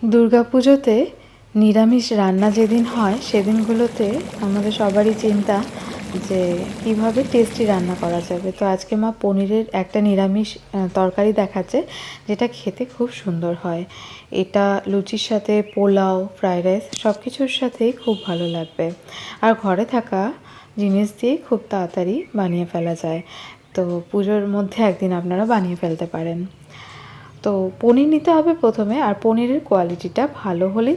দুর্গাপুজোতে নিরামিষ রান্না যেদিন হয় সেদিনগুলোতে আমাদের সবারই চিন্তা যে কিভাবে টেস্টি রান্না করা যাবে। তো আজকে মা পনিরের একটা নিরামিষ তরকারি দেখাচ্ছে, যেটা খেতে খুব সুন্দর হয়। এটা লুচির সাথে, পোলাও, ফ্রাইড রাইস সব কিছুর সাথেই খুব ভালো লাগবে। আর ঘরে থাকা জিনিস দিয়েই খুব তাড়াতাড়ি বানিয়ে ফেলা যায়। তো পুজোর মধ্যে একদিন আপনারা বানিয়ে ফেলতে পারেন। তো পনির নিতে হবে প্রথমে, আর পনিরের কোয়ালিটিটা ভালো হলে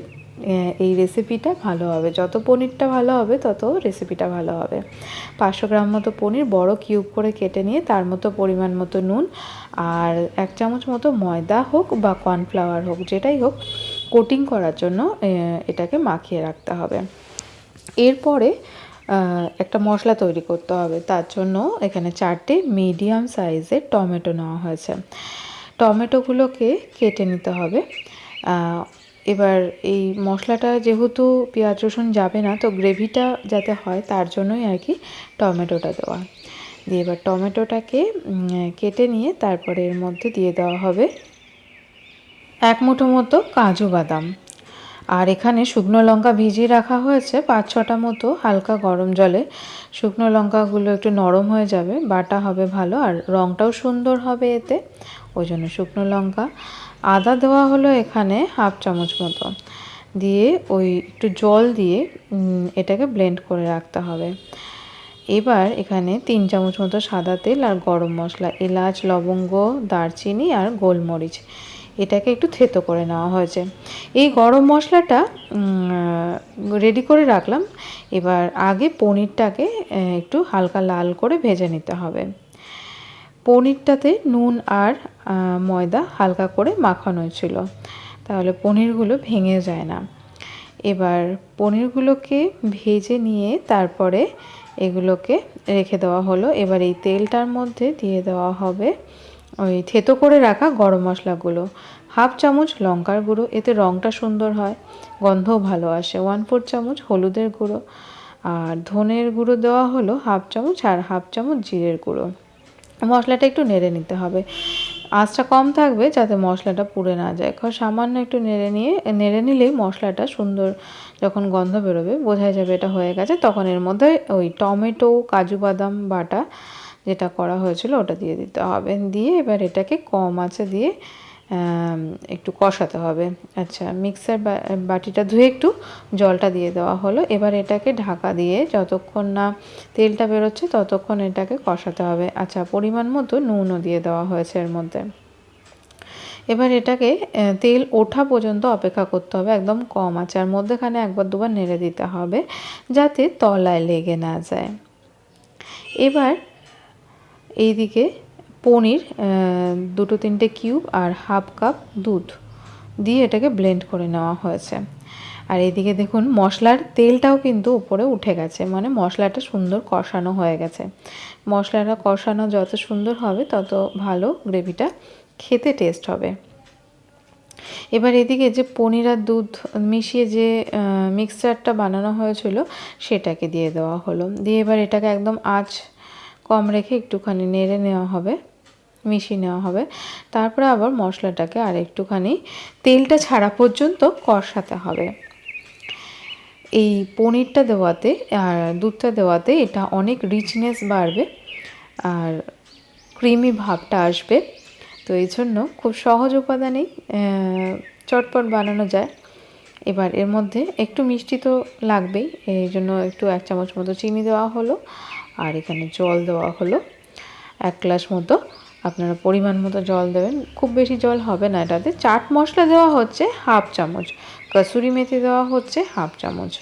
এই রেসিপিটা ভালো হবে। যত পনিরটা ভালো হবে তত রেসিপিটা ভালো হবে। 500 গ্রাম মতো পনির বড় কিউব করে কেটে নিয়ে তার মতো পরিমাণ মতো নুন আর 1 চামচ মতো ময়দা হোক বা কর্নফ্লাওয়ার হোক, যেটাই হোক, কোটিং করার জন্য এটাকে মাখিয়ে রাখতে হবে। এরপরে একটা মশলা তৈরি করতে হবে। তার জন্য এখানে 4টে মিডিয়াম সাইজের টমেটো নেওয়া হয়েছে। টমেটোগুলোকে কেটে নিতে হবে। এবার এই মশলাটা যেহেতু পেঁয়াজ রসুন যাবে না, তো গ্রেভিটা যাতে হয় তার জন্যই আর কি টমেটোটা দেওয়া। দিয়ে এবার টমেটোটাকে কেটে নিয়ে তারপরে এর মধ্যে দিয়ে দেওয়া হবে 1 মুঠো মতো কাজু বাদাম। আর এখানে শুকনো লঙ্কা ভিজিয়ে রাখা হয়েছে 5-6টা মতো হালকা গরম জলে। শুকনো লঙ্কাগুলো একটু নরম হয়ে যাবে, বাটা হবে ভালো, আর রঙটাও সুন্দর হবে এতে, ওই জন্য শুকনো লঙ্কা। আদা দেওয়া হলো এখানে 1/2 চামচ মতো, দিয়ে ওই একটু জল দিয়ে এটাকে ব্লেন্ড করে রাখতে হবে। এবার এখানে 3 চামচ মতো সাদা তেল আর গরম মশলা, এলাচ, লবঙ্গ, দারচিনি আর গোলমরিচ, এটাকে একটু থেতো করে নেওয়া হয়েছে। এই গরম মশলাটা রেডি করে রাখলাম। এবার আগে পনিরটাকে একটু হালকা লাল করে ভেজে নিতে হবে। পনিরটাতে নুন আর ময়দা হালকা করে মাখানো ছিল, তাহলে পনিরগুলো ভেঙে যায় না। এবার পনিরগুলোকে ভেজে নিয়ে তারপরে এগুলোকে রেখে দেওয়া হলো। এবার এই তেলটার মধ্যে দিয়ে দেওয়া হবে ওই থেতো করে রাখা গরম মশলাগুলো। 1/2 চামচ লঙ্কার গুঁড়ো, এতে রঙটা সুন্দর হয়, গন্ধও ভালো আসে। 1/4 চামচ হলুদের গুঁড়ো, আর ধনের গুঁড়ো দেওয়া হলো 1/2 চামচ, আর 1/2 চামচ জিরের গুঁড়ো। মশলাটা একটু নেড়ে নিতে হবে, আঁচটা কম থাকবে যাতে মশলাটা পুড়ে না যায়। সামান্য একটু নেড়ে নিলেই মশলাটা সুন্দর, যখন গন্ধ বেরোবে বোঝা যাবে এটা হয়ে গেছে। তখন এর মধ্যে ওই টমেটো, কাজু বাদাম বাটা যেটা করা হয়েছিল ওটা দিয়ে দিতে হবে। দিয়ে এবার এটাকে কম আঁচে দিয়ে একটু কষাতে হবে। আচ্ছা, মিক্সার বাটিটা ধুয়ে একটু জলটা দিয়ে দেওয়া হলো। এবার এটাকে ঢাকা দিয়ে যতক্ষণ না তেলটা বেরোচ্ছে ততক্ষণ এটাকে কষাতে হবে। আচ্ছা, পরিমাণ মতো নুনও দিয়ে দেওয়া হয়েছে এর মধ্যে। এবার এটাকে তেল ওঠা পর্যন্ত অপেক্ষা করতে হবে, একদম কম আছে। আর মধ্যেখানে 1-2বার নেড়ে দিতে হবে যাতে তলায় লেগে না যায়। এবার এইদিকে পনির 2-3টে কিউব আর 1/2 কাপ দুধ দিয়ে এটাকে ব্লেন্ড করে নেওয়া হয়েছে। আর এদিকে দেখুন মশলার তেলটাও কিন্তু উপরে উঠে গেছে, মানে মশলাটা সুন্দর কষানো হয়ে গেছে। মশলাটা কষানো যত সুন্দর হবে তত ভালো গ্রেভিটা খেতে টেস্ট হবে। এবার এদিকে যে পনির আর দুধ মিশিয়ে যে মিক্সচারটা বানানো হয়েছিল সেটাকে দিয়ে দেওয়া হলো। দিয়ে এবার এটাকে একদম আঁচ কম রেখে একটুখানি নেড়ে নেওয়া হবে, মিশিয়ে নেওয়া হবে। তারপরে আবার মশলাটাকে আর একটুখানি তেলটা ছাড়া পর্যন্ত কষাতে হবে। এই পনিরটা দেওয়াতে আর দুধটা দেওয়াতে এটা অনেক রিচনেস বাড়বে আর ক্রিমি ভাবটা আসবে। তো এই জন্য খুব সহজ উপাদানেই চটপট বানানো যায়। এবার এর মধ্যে একটু মিষ্টি তো লাগবেই, এই জন্য একটু 1 চামচ মতো চিনি দেওয়া হলো, আর এখানে জল দেওয়া হলো 1 গ্লাস মতো। আপনারা পরিমাণ মতো জল দেবেন, খুব বেশি জল হবে না এটাতে। চাট মশলা দেওয়া হচ্ছে 1/2 চামচ, কসুরি মেথি দেওয়া হচ্ছে 1/2 চামচ।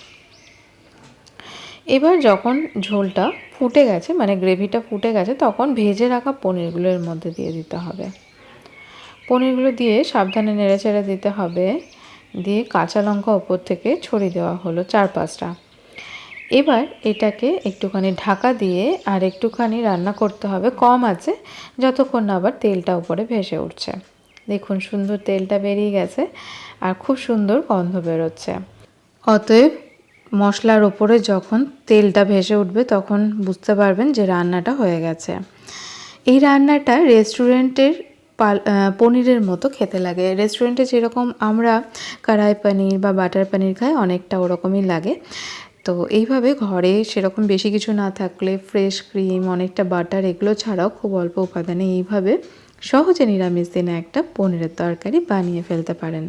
এবার যখন ঝোলটা ফুটে গেছে, মানে গ্রেভিটা ফুটে গেছে, তখন ভেজে রাখা পনিরগুলো এর মধ্যে দিয়ে দিতে হবে। পনিরগুলো দিয়ে সাবধানে নেড়েচেড়ে দিতে হবে। দিয়ে কাঁচা লঙ্কা ওপর থেকে ছড়িয়ে দেওয়া হলো 4-5টা। এবার এটাকে একটুখানি ঢাকা দিয়ে আর একটুখানি রান্না করতে হবে কম আছে, যতক্ষণ না আবার তেলটা উপরে ভেসে উঠছে। দেখুন সুন্দর তেলটা বেরিয়ে গেছে আর খুব সুন্দর গন্ধ বেরোচ্ছে। অতএব মশলার ওপরে যখন তেলটা ভেসে উঠবে তখন বুঝতে পারবেন যে রান্নাটা হয়ে গেছে। এই রান্নাটা রেস্টুরেন্টের পনিরের মতো খেতে লাগে। রেস্টুরেন্টে যেরকম আমরা কড়াই পনির বা বাটার পনির খাই, অনেকটা ওরকমই লাগে। তো এইভাবে ঘরে সেরকম বেশি কিছু না থাকলে ফ্রেশ ক্রিম, অনেকটা বাটার, এগুলো ছাড়াও খুব অল্প উপাদানে এইভাবে সহজে নিরামিষ দিনে একটা পনিরের তরকারি বানিয়ে ফেলতে পারেন।